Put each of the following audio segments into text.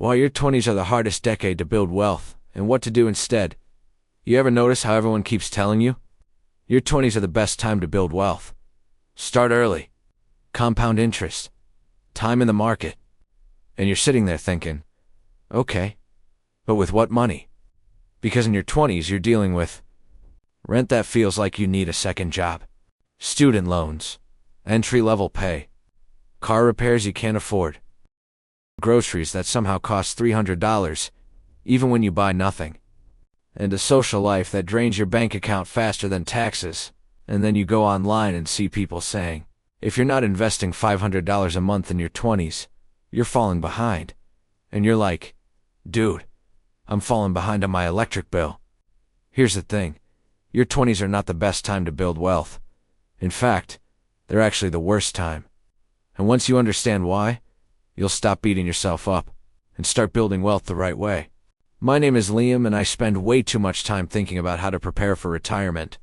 While your 20s are the hardest decade to build wealth, and what to do instead. You ever notice how everyone keeps telling you? Your 20s are the best time to build wealth. Start early. Compound interest. Time in the market. And you're sitting there thinking, okay, but with what money? Because in your 20s you're dealing with rent that feels like you need a second job, student loans, entry-level pay, car repairs you can't afford, groceries that somehow cost $300, even when you buy nothing, and a social life that drains your bank account faster than taxes. And then you go online and see people saying, if you're not investing $500 a month in your 20s, you're falling behind. And you're like, dude, I'm falling behind on my electric bill. Here's the thing. Your 20s are not the best time to build wealth. In fact, they're actually the worst time. And once you understand why, you'll stop beating yourself up and start building wealth the right way. My name is Liam, and I spend way too much time thinking about how to prepare for retirement.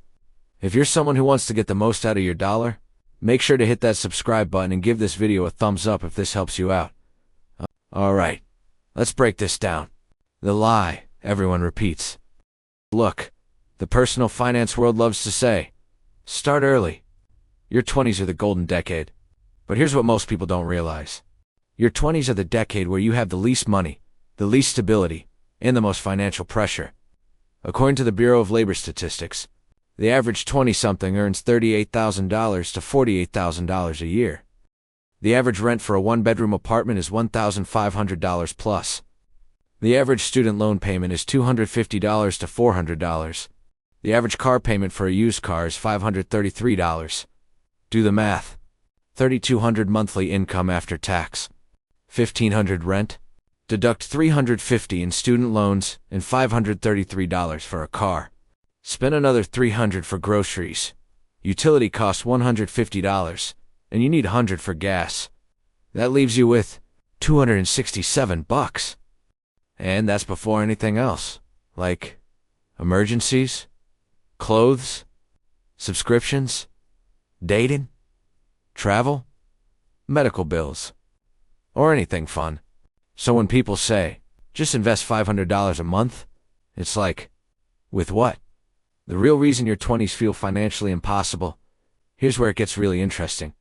If you're someone who wants to get the most out of your dollar, make sure to hit that subscribe button and give this video a thumbs up if this helps you out. Alright, let's break this down. The lie everyone repeats. Look, the personal finance world loves to say, start early. Your 20s are the golden decade. But here's what most people don't realize. Your 20s are the decade where you have the least money, the least stability, and the most financial pressure. According to the Bureau of Labor Statistics, the average 20-something earns $38,000 to $48,000 a year. The average rent for a one-bedroom apartment is $1,500 plus. The average student loan payment is $250 to $400. The average car payment for a used car is $533. Do the math. $3,200 monthly income after tax. $1,500 rent. Deduct $350 in student loans and $533 for a car. Spend another $300 for groceries. Utility costs $150, and you need $100 for gas. That leaves you with $267. And that's before anything else, like emergencies, clothes, subscriptions, dating, travel, medical bills, or anything fun. So when people say, just invest $500 a month, it's like, with what? The real reason your 20s feel financially impossible, here's where it gets really interesting.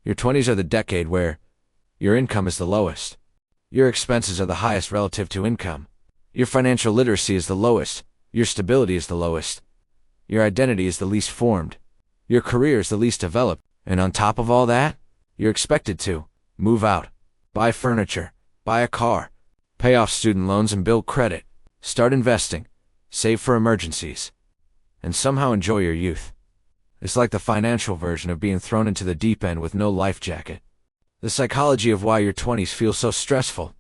Your 20s are the decade where your income is the lowest. Your expenses are the highest relative to income. Your financial literacy is the lowest. Your stability is the lowest. Your identity is the least formed. Your career is the least developed. And on top of all that, you're expected to move out, buy furniture, buy a car, pay off student loans and build credit, start investing, save for emergencies, and somehow enjoy your youth. It's like the financial version of being thrown into the deep end with no life jacket. The psychology of why your 20s feel so stressful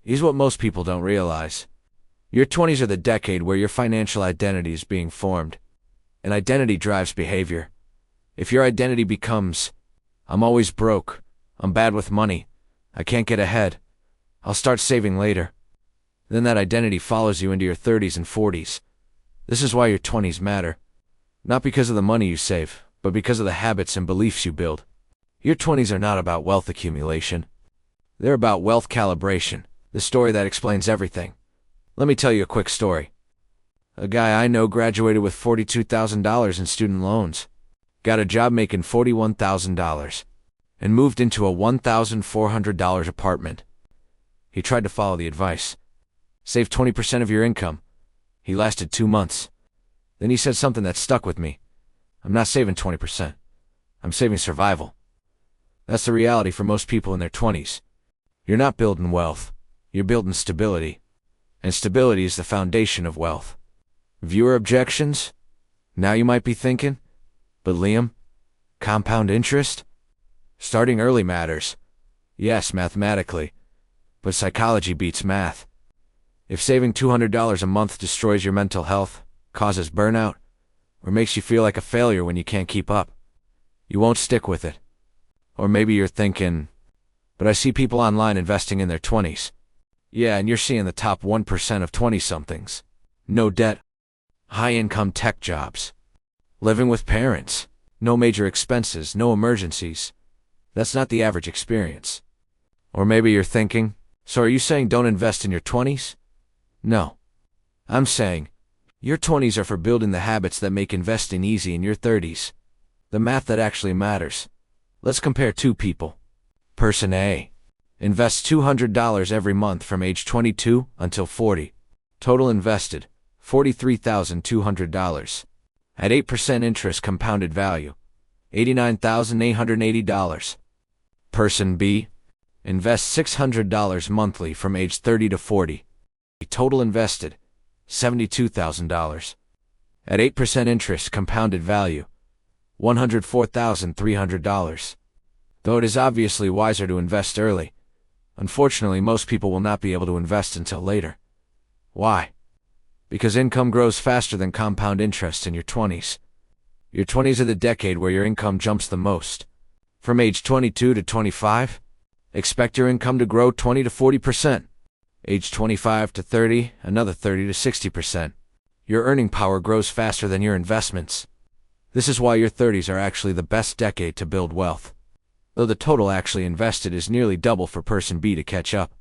is what most people don't realize. Your 20s are the decade where your financial identity is being formed, and identity drives behavior. If your identity becomes, I'm always broke, I'm bad with money, I can't get ahead, I'll start saving later, then that identity follows you into your 30s and 40s. This is why your 20s matter. Not because of the money you save, but because of the habits and beliefs you build. Your 20s are not about wealth accumulation. They're about wealth calibration, the story that explains everything. Let me tell you a quick story. A guy I know graduated with $42,000 in student loans, got a job making $41,000, and moved into a $1,400 apartment. He tried to follow the advice. Save 20% of your income. He lasted 2 months. Then he said something that stuck with me. I'm not saving 20%. I'm saving survival. That's the reality for most people in their 20s. You're not building wealth. You're building stability. And stability is the foundation of wealth. Viewer objections? Now you might be thinking, but Liam, compound interest? Starting early matters. Yes, mathematically. But psychology beats math. If saving $200 a month destroys your mental health, causes burnout, or makes you feel like a failure when you can't keep up, you won't stick with it. Or maybe you're thinking, but I see people online investing in their 20s. Yeah, and you're seeing the top 1% of 20-somethings. No debt, high-income tech jobs, living with parents, no major expenses, no emergencies. That's not the average experience. Or maybe you're thinking, So are you saying don't invest in your 20s? No. I'm saying your 20s are for building the habits that make investing easy in your 30s. The math that actually matters. Let's compare two people. Person A invests $200 every month from age 22 until 40. Total invested, $43,200. At 8% interest compounded value, $89,880. Person B invests $600 monthly from age 30 to 40. Total invested, $72,000. At 8% interest compounded value, $104,300. Though it is obviously wiser to invest early, unfortunately most people will not be able to invest until later. Why? Because income grows faster than compound interest in your 20s. Your 20s are the decade where your income jumps the most. From age 22 to 25, expect your income to grow 20 to 40%. Age 25 to 30, another 30 to 60%. Your earning power grows faster than your investments. This is why your 30s are actually the best decade to build wealth. Though the total actually invested is nearly double for Person B to catch up.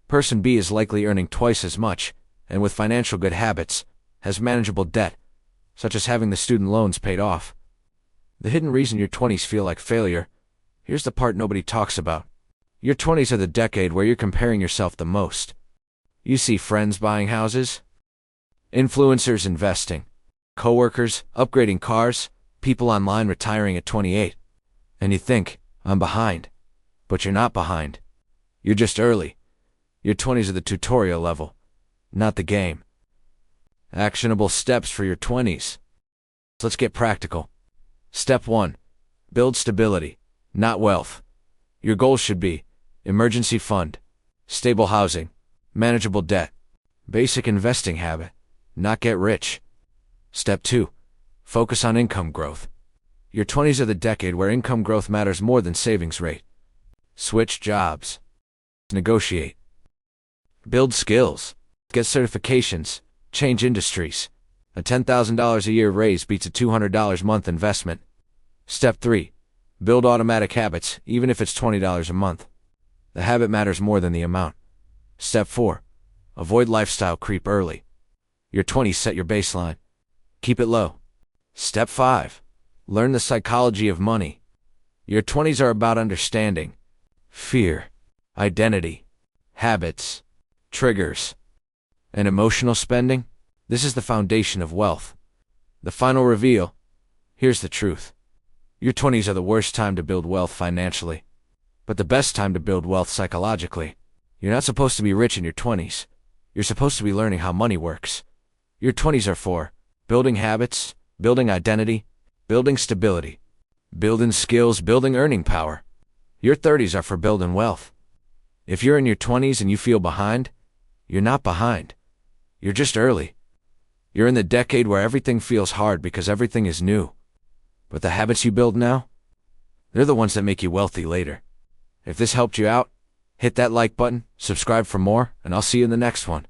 Person B is likely earning twice as much, and with financial good habits, has manageable debt, such as having the student loans paid off. The hidden reason your 20s feel like failure, here's the part nobody talks about. Your 20s are the decade where you're comparing yourself the most. You see friends buying houses, influencers investing, coworkers upgrading cars, people online retiring at 28. And you think, I'm behind. But you're not behind. You're just early. Your 20s are the tutorial level, not the game. Actionable steps for your 20s. Let's get practical. Step 1. Build stability, not wealth. Your goals should be emergency fund, stable housing, manageable debt, basic investing habit, not get rich. Step 2. Focus on income growth. Your 20s are the decade where income growth matters more than savings rate. Switch jobs. Negotiate. Build skills. Get certifications. Change industries. A $10,000 a year raise beats a $200 a month investment. Step 3. Build automatic habits, even if it's $20 a month. The habit matters more than the amount. Step 4. Avoid lifestyle creep early. Your 20s set your baseline. Keep it low. Step 5. Learn the psychology of money. Your 20s are about understanding fear, identity, habits, triggers, and emotional spending. This is the foundation of wealth. The final reveal. Here's the truth. Your 20s are the worst time to build wealth financially, but the best time to build wealth psychologically. You're not supposed to be rich in your 20s. You're supposed to be learning how money works. Your 20s are for building habits, building identity, building stability, building skills, building earning power. Your 30s are for building wealth. If you're in your 20s and you feel behind, you're not behind. You're just early. You're in the decade where everything feels hard because everything is new. But the habits you build now, they're the ones that make you wealthy later. If this helped you out, hit that like button, subscribe for more, and I'll see you in the next one.